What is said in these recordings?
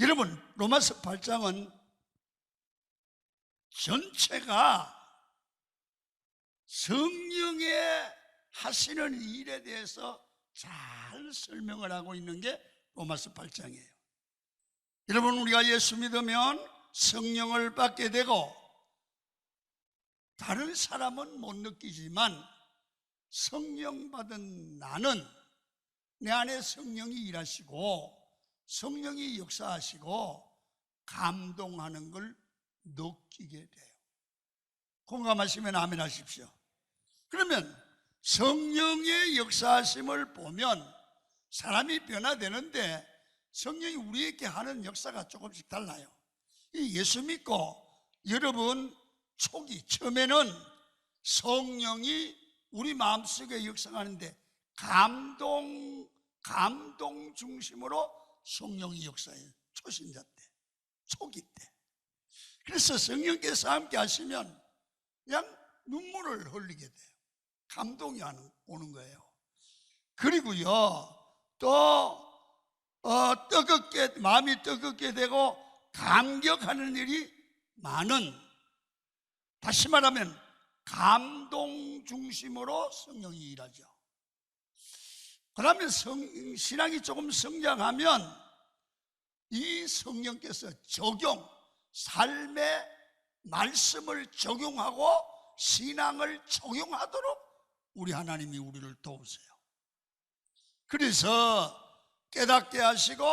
여러분, 로마서 8장은 전체가 성령의 하시는 일에 대해서 잘 설명을 하고 있는 게 로마서 8장이에요. 여러분, 우리가 예수 믿으면 성령을 받게 되고, 다른 사람은 못 느끼지만 성령 받은 나는 내 안에 성령이 일하시고 성령이 역사하시고 감동하는 걸 느끼게 돼요. 공감하시면 아멘 하십시오. 그러면 성령의 역사하심을 보면 사람이 변화되는데 성령이 우리에게 하는 역사가 조금씩 달라요. 이 예수 믿고 여러분 처음에는 성령이 우리 마음속에 역사하는데 감동 중심으로 성령이 역사해요. 초신자 때, 초기 때. 그래서 성령께서 함께 하시면 그냥 눈물을 흘리게 돼요. 감동이 오는 거예요. 그리고요, 또 마음이 뜨겁게 되고 감격하는 일이 많은, 다시 말하면 감동 중심으로 성령이 일하죠. 그러면 신앙이 조금 성장하면 이 성령께서 삶의 말씀을 적용하고 신앙을 적용하도록 우리 하나님이 우리를 도우세요. 그래서 깨닫게 하시고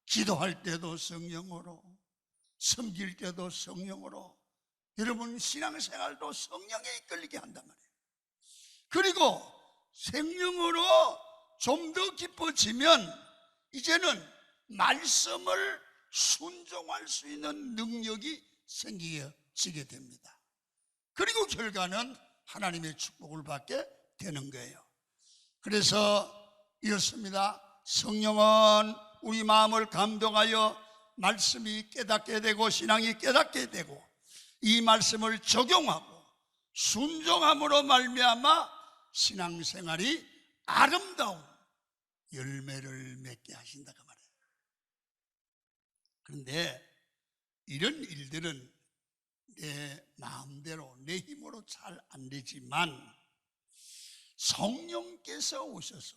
기도할 때도 성령으로, 섬길 때도 성령으로, 여러분 신앙생활도 성령에 이끌리게 한단 말이에요. 그리고 성령으로 좀 더 깊어지면 이제는 말씀을 순종할 수 있는 능력이 생기게 됩니다. 그리고 결과는 하나님의 축복을 받게 되는 거예요. 그래서 이렇습니다. 성령은 우리 마음을 감동하여 말씀이 깨닫게 되고 신앙이 깨닫게 되고 이 말씀을 적용하고 순종함으로 말미암아 신앙생활이 아름다운 열매를 맺게 하신다 그 말이에요. 그런데 이런 일들은 내 마음대로 내 힘으로 잘 안 되지만 성령께서 오셔서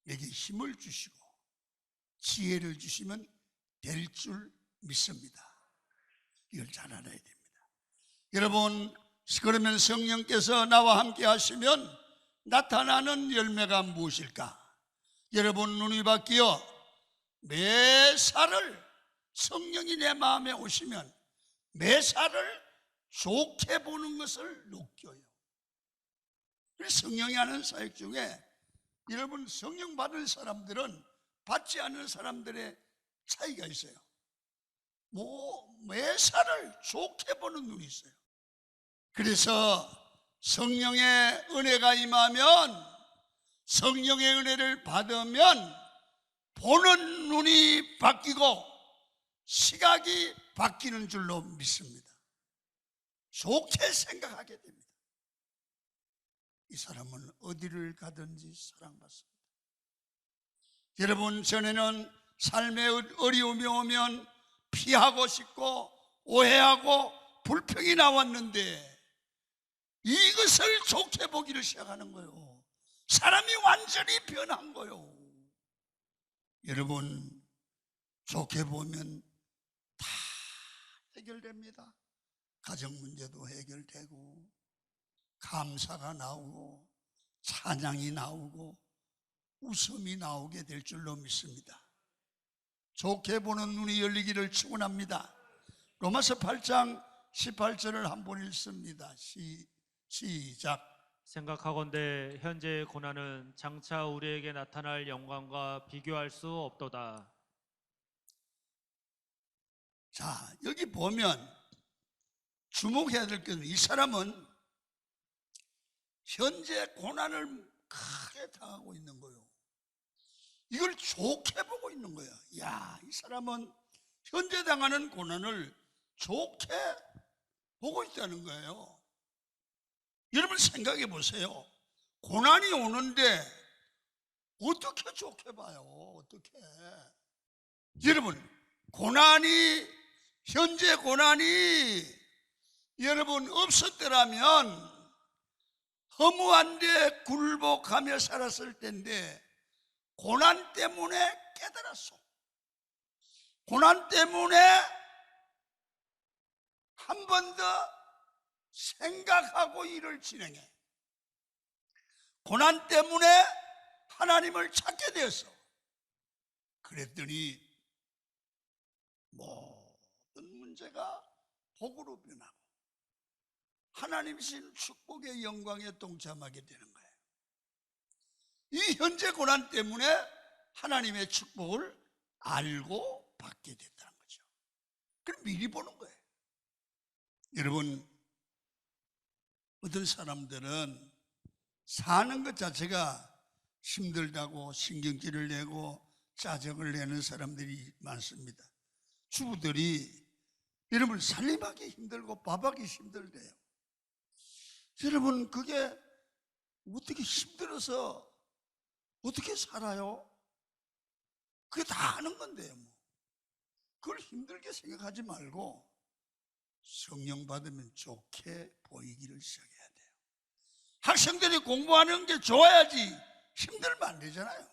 내게 힘을 주시고 지혜를 주시면 될 줄 믿습니다. 이걸 잘 알아야 됩니다. 여러분, 그러면 성령께서 나와 함께 하시면 나타나는 열매가 무엇일까? 여러분 눈이 바뀌어 매사를 성령이 내 마음에 오시면 매사를 좋게 보는 것을 느껴요. 성령이 하는 사역 중에 여러분 성령 받은 사람들은 받지 않는 사람들의 차이가 있어요. 매사를 좋게 보는 눈이 있어요. 그래서 성령의 은혜가 임하면, 성령의 은혜를 받으면 보는 눈이 바뀌고 시각이 바뀌는 줄로 믿습니다. 좋게 생각하게 됩니다. 이 사람은 어디를 가든지 사랑받습니다. 여러분, 전에는 삶의 어려움이 오면 피하고 싶고 오해하고 불평이 나왔는데 이것을 좋게 보기를 시작하는 거예요. 사람이 완전히 변한 거예요. 여러분, 좋게 보면 다 해결됩니다. 가정 문제도 해결되고 감사가 나오고 찬양이 나오고 웃음이 나오게 될 줄로 믿습니다. 좋게 보는 눈이 열리기를 축원합니다. 로마서 8장 18절을 한번 읽습니다. 시작. 생각하건대 현재의 고난은 장차 우리에게 나타날 영광과 비교할 수 없도다. 자, 여기 보면 주목해야 될 것은 이 사람은 현재 고난을 크게 당하고 있는 거예요. 이걸 좋게 보고 있는 거야. 야, 이 사람은 현재 당하는 고난을 좋게 보고 있다는 거예요. 여러분 생각해 보세요. 고난이 오는데 어떻게 좋게 봐요? 어떻게? 여러분, 현재 고난이 여러분 없었더라면 허무한 데 굴복하며 살았을 텐데, 고난 때문에 깨달았어. 고난 때문에 한 번 더 생각하고 일을 진행해. 고난 때문에 하나님을 찾게 되었어. 그랬더니 모든 문제가 복으로 변하고 하나님이신 축복의 영광에 동참하게 되는 거예요. 이 현재 고난 때문에 하나님의 축복을 알고 받게 됐다는 거죠. 그럼 미리 보는 거예요. 여러분, 어떤 사람들은 사는 것 자체가 힘들다고 신경질을 내고 짜증을 내는 사람들이 많습니다. 주부들이 여러분 살림하기 힘들고 밥하기 힘들대요. 여러분, 그게 어떻게 힘들어서 어떻게 살아요? 그게 다 아는 건데요. 그걸 힘들게 생각하지 말고 성령 받으면 좋게 보이기를 시작해야 돼요. 학생들이 공부하는 게 좋아야지 힘들면 안 되잖아요.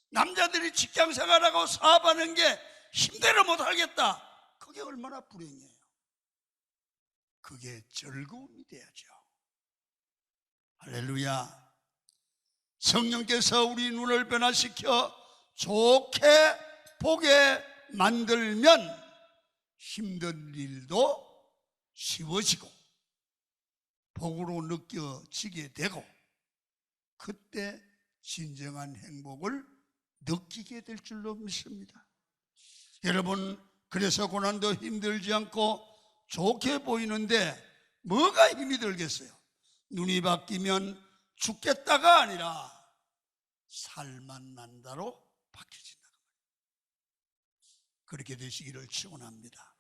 남자들이 직장 생활하고 사업하는 게 힘들어 못하겠다, 그게 얼마나 불행해요. 그게 즐거움이 돼야죠. 할렐루야. 성령께서 우리 눈을 변화시켜 좋게 보게 만들면 힘든 일도 쉬워지고 복으로 느껴지게 되고, 그때 진정한 행복을 느끼게 될 줄로 믿습니다. 여러분, 그래서 고난도 힘들지 않고 좋게 보이는데 뭐가 힘이 들겠어요? 눈이 바뀌면 죽겠다가 아니라 살만 난다로 바뀌어진다. 그렇게 되시기를 축원합니다.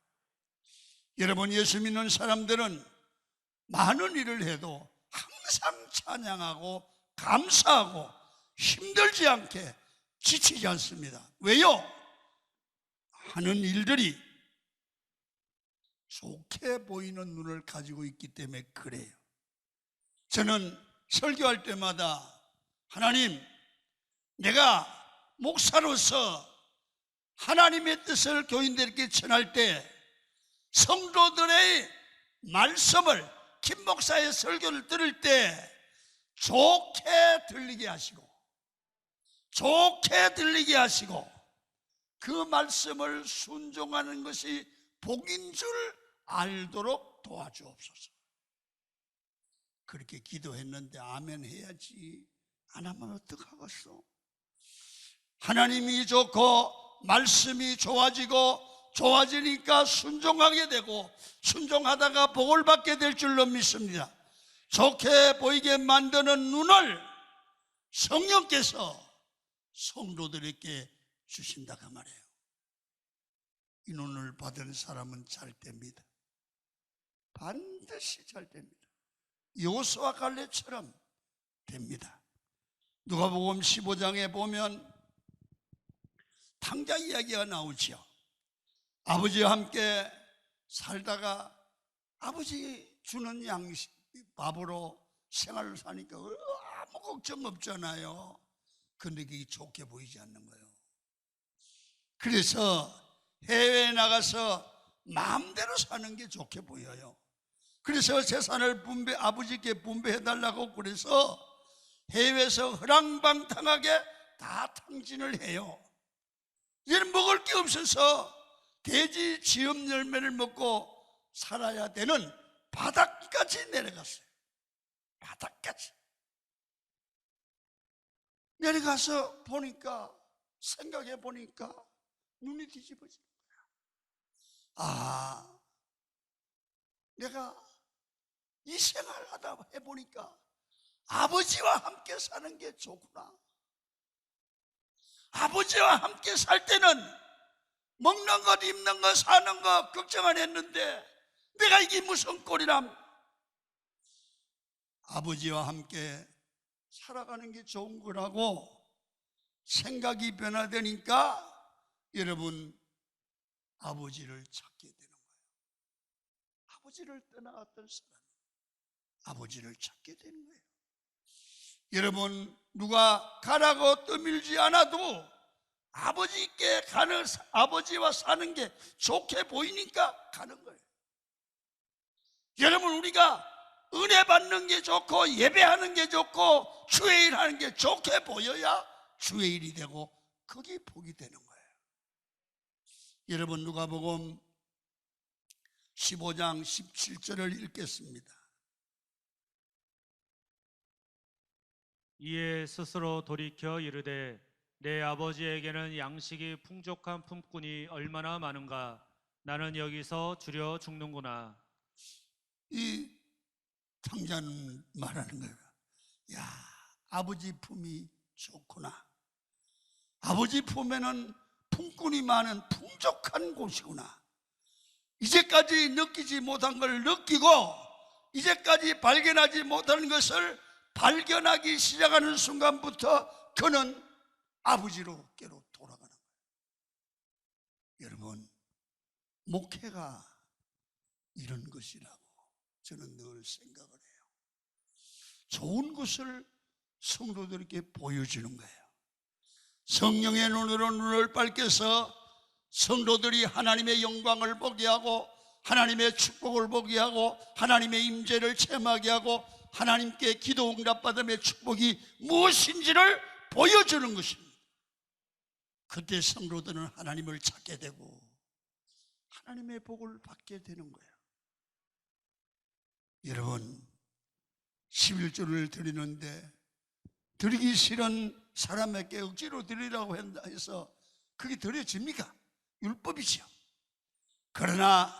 여러분, 예수 믿는 사람들은 많은 일을 해도 항상 찬양하고 감사하고 힘들지 않게 지치지 않습니다. 왜요? 하는 일들이 좋게 보이는 눈을 가지고 있기 때문에 그래요. 저는 설교할 때마다 하나님, 내가 목사로서 하나님의 뜻을 교인들에게 전할 때 성도들의 말씀을, 김 목사의 설교를 들을 때 좋게 들리게 하시고 그 말씀을 순종하는 것이 복인 줄 알도록 도와주옵소서. 그렇게 기도했는데 아멘 해야지, 안 하면 어떡하겠어? 하나님이 좋고 말씀이 좋아지니까 순종하게 되고, 순종하다가 복을 받게 될 줄로 믿습니다. 좋게 보이게 만드는 눈을 성령께서 성도들에게 주신다 그 말이에요. 이 눈을 받은 사람은 잘 됩니다. 반드시 잘 됩니다. 여호수아 갈렙처럼 됩니다. 누가복음 15장에 보면 탕자 이야기가 나오죠. 아버지와 함께 살다가 아버지 주는 양식 밥으로 생활을 사니까 아무 걱정 없잖아요. 근데 그게 좋게 보이지 않는 거예요. 그래서 해외에 나가서 마음대로 사는 게 좋게 보여요. 그래서 재산을 아버지께 분배해달라고 그래서 해외에서 허랑방탕하게 다 탕진을 해요. 이제는 먹을 게 없어서 돼지 지엄 열매를 먹고 살아야 되는 바닥까지 내려갔어요. 바닥까지 내려가서 보니까, 생각해 보니까 눈이 뒤집어지는 거야. 내가 이 생활을 하다 해보니까 아버지와 함께 사는 게 좋구나. 아버지와 함께 살 때는 먹는 것, 입는 것, 사는 것 걱정 안 했는데 내가 이게 무슨 꼴이람. 아버지와 함께 살아가는 게 좋은 거라고 생각이 변화되니까 여러분, 아버지를 찾게 되는 거예요. 아버지를 떠나갔던 사람이 아버지를 찾게 되는 거예요. 여러분, 누가 가라고 떠밀지 않아도 아버지께 가는, 아버지와 사는 게 좋게 보이니까 가는 거예요. 여러분, 우리가 은혜 받는 게 좋고 예배하는 게 좋고 주의 일 하는 게 좋게 보여야 주의 일이 되고 그게 복이 되는 거예요. 여러분, 누가복음 15장 17절을 읽겠습니다. 이에 스스로 돌이켜 이르되 내 아버지에게는 양식이 풍족한 품꾼이 얼마나 많은가. 나는 여기서 주려 죽는구나. 이 창자는 말하는 거예요. 야, 아버지 품이 좋구나. 아버지 품에는 품꾼이 많은 풍족한 곳이구나. 이제까지 느끼지 못한 걸 느끼고 이제까지 발견하지 못하는 것을 발견하기 시작하는 순간부터 그는 아버지로께로 돌아가는 거예요. 여러분, 목회가 이런 것이라고 저는 늘 생각을 해요. 좋은 것을 성도들에게 보여주는 거예요. 성령의 눈으로 눈을 밝혀서 성도들이 하나님의 영광을 보게 하고 하나님의 축복을 보게 하고 하나님의 임재를 체험하게 하고 하나님께 기도 응답받음의 축복이 무엇인지를 보여주는 것입니다. 그때 성도들은 하나님을 찾게 되고 하나님의 복을 받게 되는 거예요. 여러분, 11조를 드리는데 드리기 싫은 사람에게 억지로 드리라고 해서 그게 드려집니까? 율법이죠. 그러나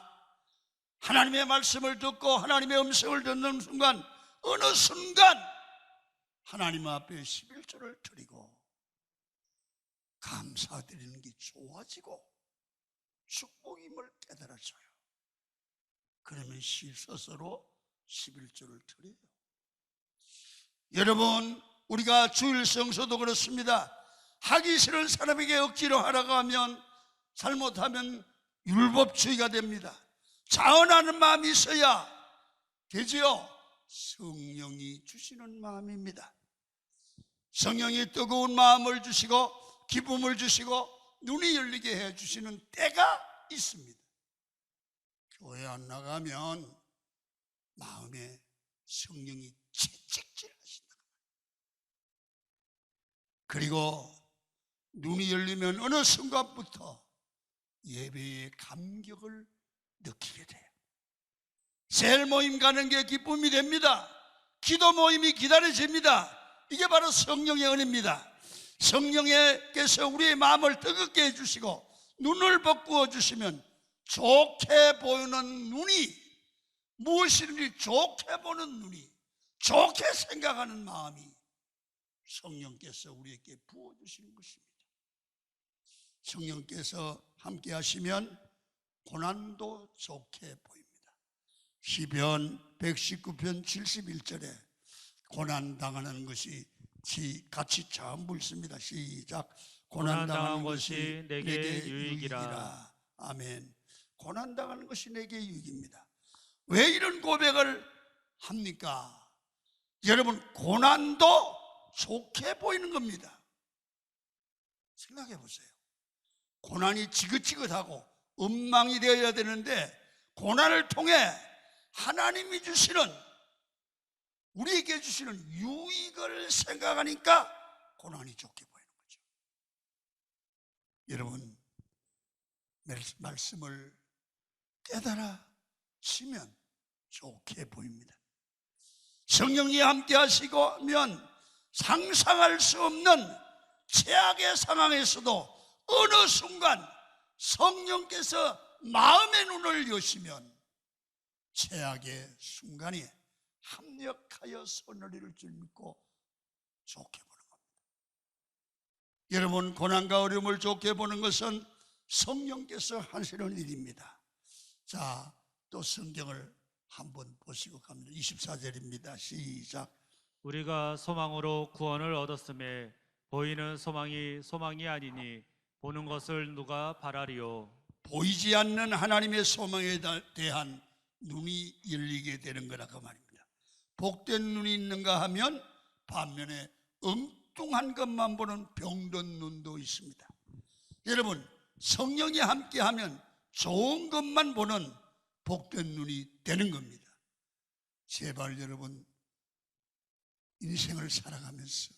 하나님의 말씀을 듣고 하나님의 음성을 듣는 순간 어느 순간 하나님 앞에 11조를 드리고 감사드리는 게 좋아지고 축복임을 깨달아져요. 그러면 스스로 11조를 드려요. 여러분, 우리가 주일 성수도 그렇습니다. 하기 싫은 사람에게 억지로 하라고 하면 잘못하면 율법주의가 됩니다. 자원하는 마음이 있어야 되지요. 성령이 주시는 마음입니다. 성령이 뜨거운 마음을 주시고 기쁨을 주시고 눈이 열리게 해주시는 때가 있습니다. 교회 안 나가면 마음에 성령이 채찍질 하신다. 그리고 눈이 열리면 어느 순간부터 예배의 감격을 느끼게 돼요. 셀 모임 가는 게 기쁨이 됩니다. 기도 모임이 기다려집니다. 이게 바로 성령의 은혜입니다. 성령께서 우리의 마음을 뜨겁게 해주시고 눈을 바꾸어 주시면 좋게 보이는 눈이, 무엇이든지 좋게 보는 눈이, 좋게 생각하는 마음이 성령께서 우리에게 부어주시는 것입니다. 성령께서 함께 하시면 고난도 좋게 보입니다. 시편 119편 71절에 고난당하는 것이 같이 처음 읽습니다. 시작. 고난당하는 것이 내게 유익이라. 아멘. 고난당하는 것이 내게 유익입니다. 왜 이런 고백을 합니까? 여러분, 고난도 좋게 보이는 겁니다. 생각해 보세요. 고난이 지긋지긋하고 엉망이 되어야 되는데 고난을 통해 하나님이 주시는, 우리에게 주시는 유익을 생각하니까 고난이 좋게 보이는 거죠. 여러분, 말씀을 깨달아지면 좋게 보입니다. 성령이 함께 하시면 상상할 수 없는 최악의 상황에서도 어느 순간 성령께서 마음의 눈을 여시면 최악의 순간에 합력하여 선을 이룰 줄 믿고 좋게 보는 겁니다. 여러분, 고난과 어려움을 좋게 보는 것은 성령께서 하시는 일입니다. 자, 또 성경을 한번 보시고 갑니다. 24절입니다. 시작. 우리가 소망으로 구원을 얻었음에 보이는 소망이 아니니 보는 것을 누가 바라리요? 보이지 않는 하나님의 소망에 대한 눈이 열리게 되는 거라고 말입니다. 복된 눈이 있는가 하면 반면에 엉뚱한 것만 보는 병든 눈도 있습니다. 여러분, 성령이 함께하면 좋은 것만 보는 복된 눈이 되는 겁니다. 제발 여러분, 인생을 살아가면서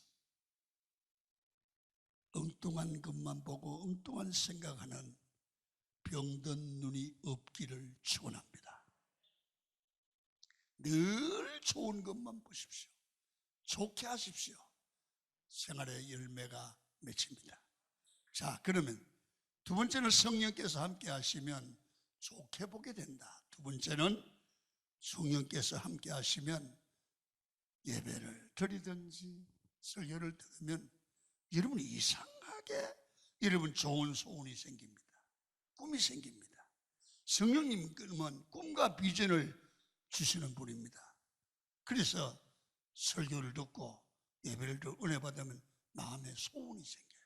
엉뚱한 것만 보고 엉뚱한 생각하는 병든 눈이 없기를 축원합니다. 늘 좋은 것만 보십시오. 좋게 하십시오. 생활의 열매가 맺힙니다. 자, 그러면 두 번째는 성령께서 함께 하시면 좋게 보게 된다. 두 번째는 성령께서 함께 하시면 예배를 드리든지 설교를 들으면 여러분 이상하게 여러분 좋은 소원이 생깁니다. 꿈이 생깁니다. 성령님은 꿈과 비전을 주시는 분입니다. 그래서 설교를 듣고 예배를 듣고 은혜 받으면 마음에 소원이 생겨요.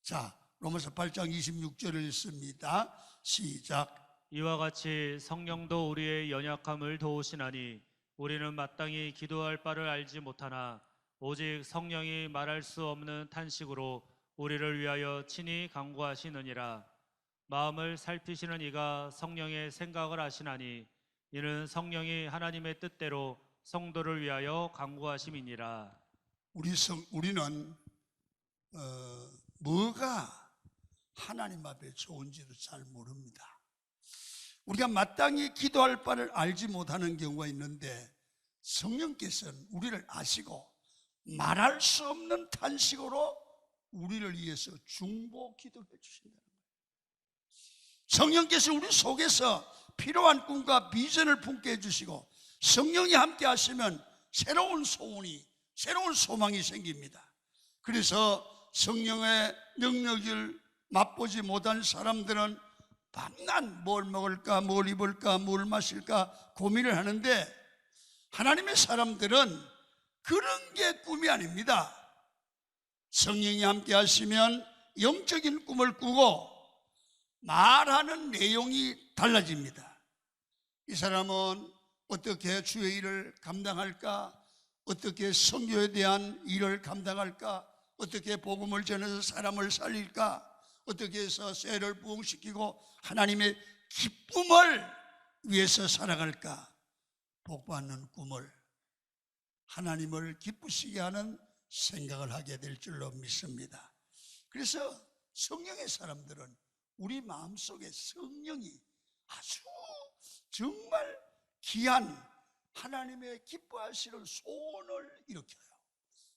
자, 로마서 8장 26절을 읽습니다. 시작. 이와 같이 성령도 우리의 연약함을 도우시나니 우리는 마땅히 기도할 바를 알지 못하나 오직 성령이 말할 수 없는 탄식으로 우리를 위하여 친히 간구하시느니라. 마음을 살피시는 이가 성령의 생각을 아시나니 이는 성령이 하나님의 뜻대로 성도를 위하여 간구하심이니라. 우리는 뭐가 하나님 앞에 좋은지도 잘 모릅니다. 우리가 마땅히 기도할 바를 알지 못하는 경우가 있는데 성령께서는 우리를 아시고 말할 수 없는 탄식으로 우리를 위해서 중보 기도해 주신다는 거예요. 성령께서 우리 속에서 필요한 꿈과 비전을 품게 해주시고 성령이 함께 하시면 새로운 소원이, 새로운 소망이 생깁니다. 그래서 성령의 능력을 맛보지 못한 사람들은 밤낮 뭘 먹을까, 뭘 입을까, 뭘 마실까 고민을 하는데 하나님의 사람들은 그런 게 꿈이 아닙니다. 성령이 함께 하시면 영적인 꿈을 꾸고 말하는 내용이 달라집니다. 이 사람은 어떻게 주의 일을 감당할까? 어떻게 선교에 대한 일을 감당할까? 어떻게 복음을 전해서 사람을 살릴까? 어떻게 해서 쇠를 부흥시키고 하나님의 기쁨을 위해서 살아갈까? 복받는 꿈을 하나님을 기쁘시게 하는 생각을 하게 될 줄로 믿습니다. 그래서 성령의 사람들은 우리 마음속에 성령이 아주 정말 귀한 하나님의 기뻐하시는 소원을 일으켜요.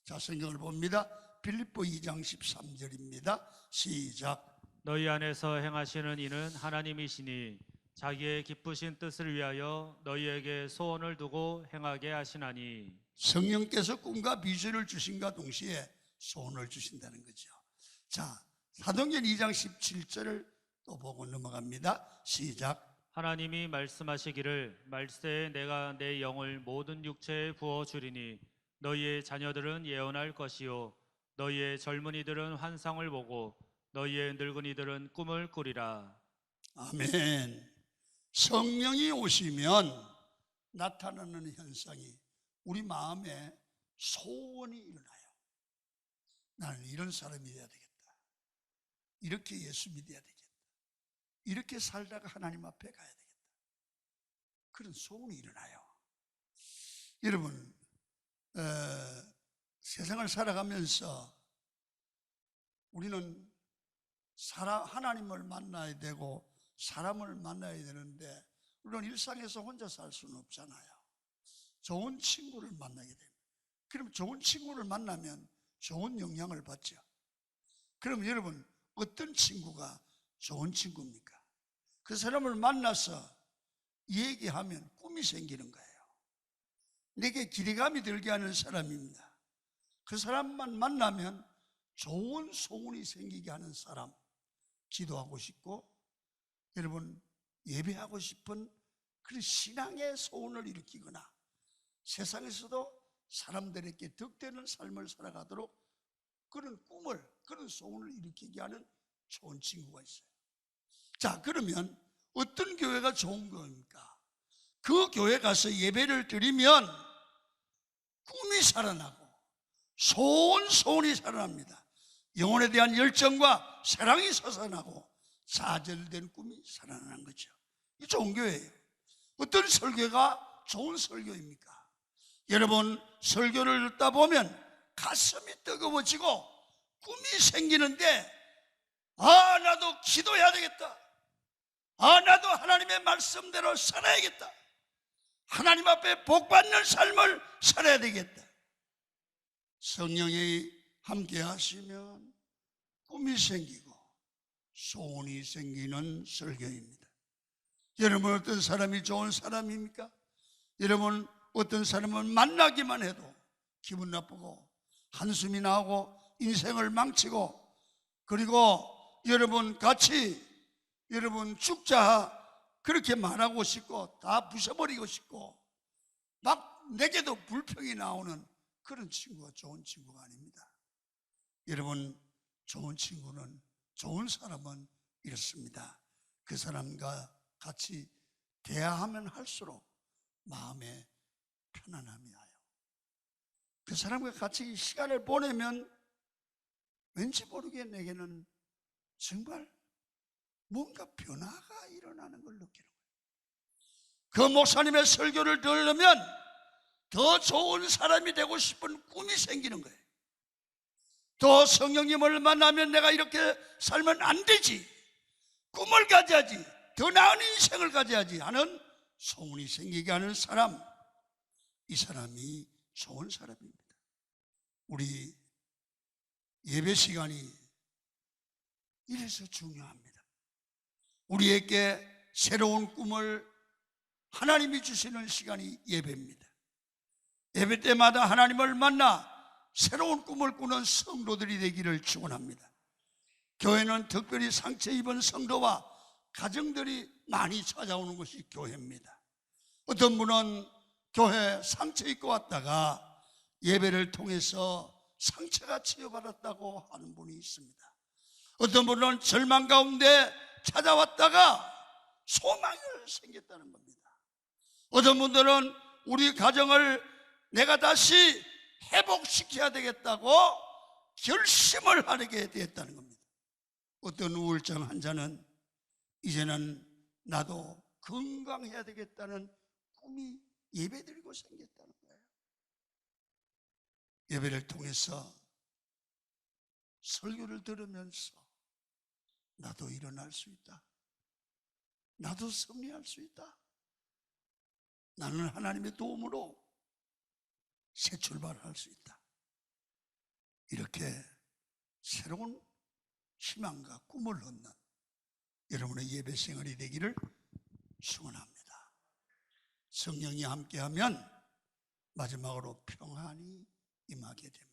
자, 성경을 봅니다. 빌립보 2장 13절입니다. 시작. 너희 안에서 행하시는 이는 하나님이시니 자기의 기쁘신 뜻을 위하여 너희에게 소원을 두고 행하게 하시나니. 성령께서 꿈과 비전을 주신과 동시에 소원을 주신다는 거죠. 자, 사도행전 2장 17절을 또 보고 넘어갑니다. 시작. 하나님이 말씀하시기를 말세에 내가 내 영을 모든 육체에 부어주리니 너희의 자녀들은 예언할 것이요 너희의 젊은이들은 환상을 보고 너희의 늙은이들은 꿈을 꾸리라. 아멘. 성령이 오시면 나타나는 현상이 우리 마음에 소원이 일어나요. 나는 이런 사람이 돼야 되겠다. 이렇게 예수 믿어야 되겠다. 이렇게 살다가 하나님 앞에 가야 되겠다. 그런 소원이 일어나요. 여러분, 세상을 살아가면서 우리는 하나님을 만나야 되고 사람을 만나야 되는데 물론 일상에서 혼자 살 수는 없잖아요. 좋은 친구를 만나게 됩니다. 그럼 좋은 친구를 만나면 좋은 영향을 받죠. 그럼 여러분, 어떤 친구가 좋은 친구입니까? 그 사람을 만나서 얘기하면 꿈이 생기는 거예요. 내게 기대감이 들게 하는 사람입니다. 그 사람만 만나면 좋은 소원이 생기게 하는 사람, 기도하고 싶고 여러분 예배하고 싶은 그런 신앙의 소원을 일으키거나 세상에서도 사람들에게 덕되는 삶을 살아가도록 그런 꿈을, 그런 소원을 일으키게 하는 좋은 친구가 있어요. 자, 그러면 어떤 교회가 좋은 교회입니까? 그 교회 가서 예배를 드리면 꿈이 살아나고 소원이 살아납니다. 영혼에 대한 열정과 사랑이 솟아나고 좌절된 꿈이 살아나는 거죠. 이 좋은 교회예요. 어떤 설교가 좋은 설교입니까? 여러분, 설교를 듣다 보면 가슴이 뜨거워지고 꿈이 생기는데, 나도 기도해야 되겠다. 나도 하나님의 말씀대로 살아야겠다. 하나님 앞에 복받는 삶을 살아야 되겠다. 성령이 함께 하시면 꿈이 생기고 소원이 생기는 설교입니다. 여러분, 어떤 사람이 좋은 사람입니까? 여러분, 어떤 사람은 만나기만 해도 기분 나쁘고 한숨이 나오고 인생을 망치고, 그리고 여러분 같이 여러분 죽자 그렇게 말하고 싶고 다 부숴버리고 싶고 막 내게도 불평이 나오는 그런 친구가 좋은 친구가 아닙니다. 여러분, 좋은 친구는, 좋은 사람은 이렇습니다. 그 사람과 같이 대화하면 할수록 마음에 편안함이 와요. 그 사람과 같이 시간을 보내면 왠지 모르게 내게는 정말 뭔가 변화가 일어나는 걸 느끼는 거예요. 그 목사님의 설교를 들으면 더 좋은 사람이 되고 싶은 꿈이 생기는 거예요. 또 성령님을 만나면 내가 이렇게 살면 안 되지, 꿈을 가져야지, 더 나은 인생을 가져야지 하는 소원이 생기게 하는 사람, 이 사람이 좋은 사람입니다. 우리 예배 시간이 이래서 중요합니다. 우리에게 새로운 꿈을 하나님이 주시는 시간이 예배입니다. 예배 때마다 하나님을 만나 새로운 꿈을 꾸는 성도들이 되기를 축원합니다. 교회는 특별히 상처 입은 성도와 가정들이 많이 찾아오는 것이 교회입니다. 어떤 분은 교회 상처 입고 왔다가 예배를 통해서 상처가 치유받았다고 하는 분이 있습니다. 어떤 분은 절망 가운데 찾아왔다가 소망이 생겼다는 겁니다. 어떤 분들은 우리 가정을 내가 다시 회복시켜야 되겠다고 결심을 하게 되었다는 겁니다. 어떤 우울증 환자는 이제는 나도 건강해야 되겠다는 꿈이 예배드리고 생겼다는 거예요. 예배를 통해서 설교를 들으면서 나도 일어날 수 있다, 나도 승리할 수 있다, 나는 하나님의 도움으로 새 출발할 수 있다, 이렇게 새로운 희망과 꿈을 얻는 여러분의 예배 생활이 되기를 축원합니다. 성령이 함께하면 마지막으로 평안이 임하게 됩니다.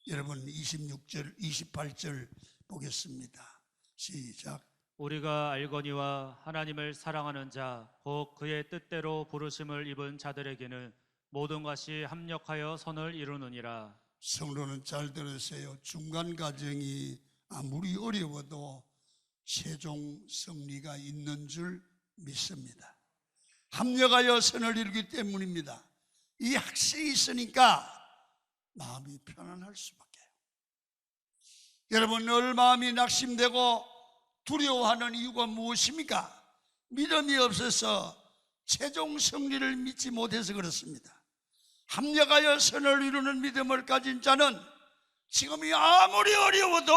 여러분, 26절 28절 보겠습니다. 시작. 우리가 알거니와 하나님을 사랑하는 자 곧 그의 뜻대로 부르심을 입은 자들에게는 모든 것이 합력하여 선을 이루느니라. 성도는 잘 들으세요. 중간 과정이 아무리 어려워도 최종 승리가 있는 줄 믿습니다. 합력하여 선을 이루기 때문입니다. 이 확신이 있으니까 마음이 편안할 수밖에요. 여러분, 늘 마음이 낙심되고 두려워하는 이유가 무엇입니까? 믿음이 없어서 최종 승리를 믿지 못해서 그렇습니다. 합력하여 선을 이루는 믿음을 가진 자는 지금이 아무리 어려워도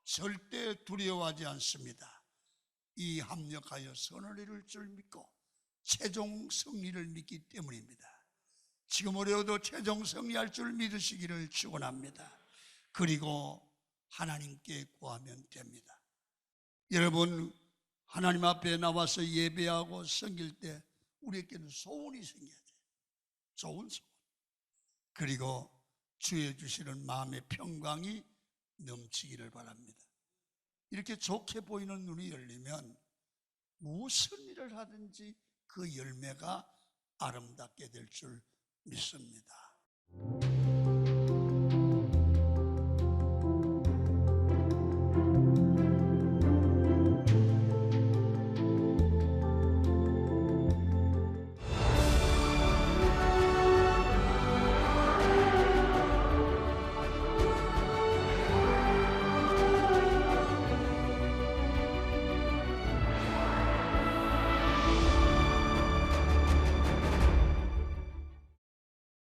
절대 두려워하지 않습니다. 이 합력하여 선을 이룰 줄 믿고 최종 승리를 믿기 때문입니다. 지금 어려워도 최종 승리할 줄 믿으시기를 축원합니다. 그리고 하나님께 구하면 됩니다. 여러분, 하나님 앞에 나와서 예배하고 섬길 때 우리에게는 소원이 생겨야 돼요. 좋은 소원. 그리고 주의 주시는 마음의 평강이 넘치기를 바랍니다. 이렇게 좋게 보이는 눈이 열리면 무슨 일을 하든지 그 열매가 아름답게 될 줄 믿습니다.